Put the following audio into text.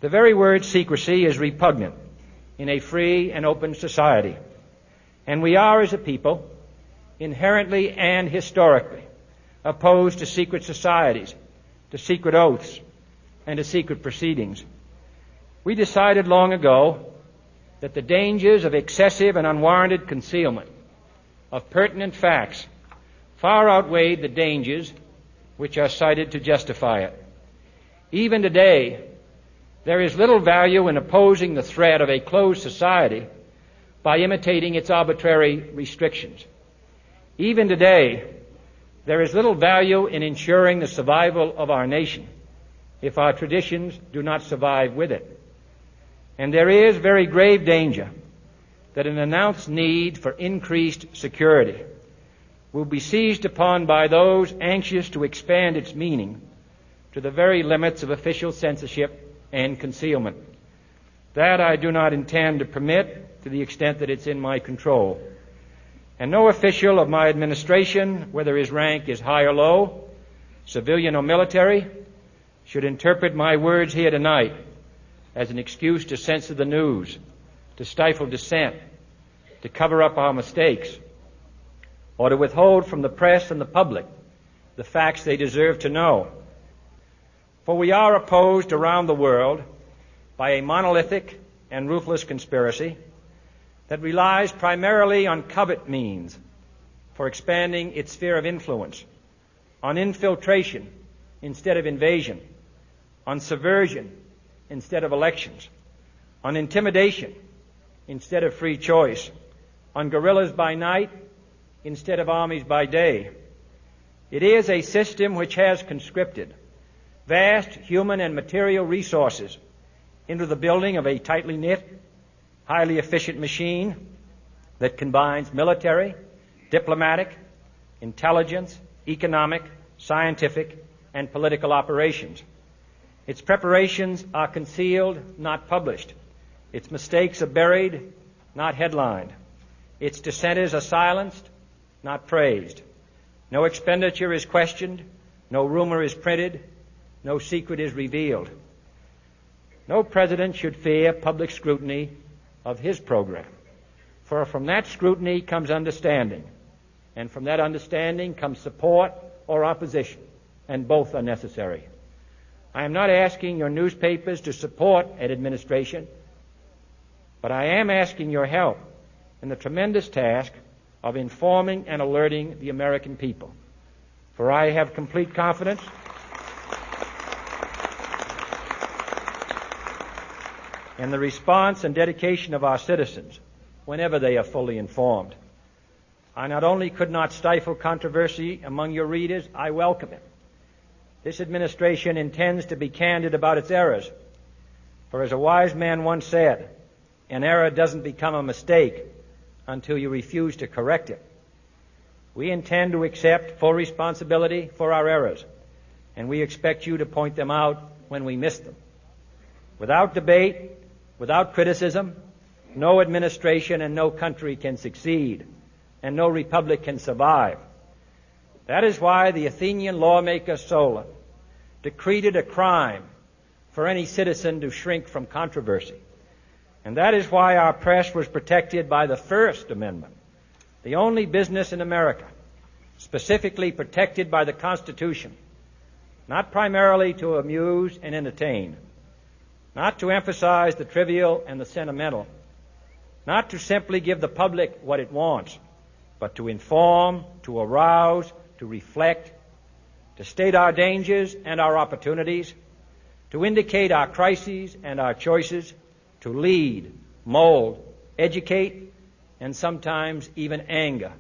The very word secrecy is repugnant in a free and open society, and we are, as a people, inherently and historically opposed to secret societies, to secret oaths, and to secret proceedings. We decided long ago that the dangers of excessive and unwarranted concealment of pertinent facts far outweighed the dangers which are cited to justify it. Even today, there is little value in opposing the threat of a closed society by imitating its arbitrary restrictions. Even today, there is little value in ensuring the survival of our nation if our traditions do not survive with it. And there is very grave danger that an announced need for increased security will be seized upon by those anxious to expand its meaning to the very limits of official censorship and concealment. That I do not intend to permit to the extent that it's in my control. And no official of my administration, whether his rank is high or low, civilian or military, should interpret my words here tonight as an excuse to censor the news, to stifle dissent, to cover up our mistakes, or to withhold from the press and the public the facts they deserve to know. For we are opposed around the world by a monolithic and ruthless conspiracy that relies primarily on covert means for expanding its sphere of influence, on infiltration instead of invasion, on subversion instead of elections, on intimidation instead of free choice, on guerrillas by night instead of armies by day. It is a system which has conscripted vast human and material resources into the building of a tightly knit, highly efficient machine that combines military, diplomatic, intelligence, economic, scientific, and political operations. Its preparations are concealed, not published. Its mistakes are buried, not headlined. Its dissenters are silenced, not praised. No expenditure is questioned, no rumor is printed, no secret is revealed. No president should fear public scrutiny of his program, for from that scrutiny comes understanding, and from that understanding comes support or opposition, and both are necessary. I am not asking your newspapers to support an administration, but I am asking your help in the tremendous task of informing and alerting the American people. For I have complete confidence in the response and dedication of our citizens whenever they are fully informed. I not only could not stifle controversy among your readers, I welcome it. This administration intends to be candid about its errors. For as a wise man once said, an error doesn't become a mistake until you refuse to correct it. We intend to accept full responsibility for our errors, and we expect you to point them out when we miss them. Without debate, without criticism, no administration and no country can succeed, and no republic can survive. That is why the Athenian lawmaker Solon decreed it a crime for any citizen to shrink from controversy. And that is why our press was protected by the First Amendment, the only business in America specifically protected by the Constitution, not primarily to amuse and entertain, not to emphasize the trivial and the sentimental, not to simply give the public what it wants, but to inform, to arouse, to reflect, to state our dangers and our opportunities, to indicate our crises and our choices, to lead, mold, educate, and sometimes even anger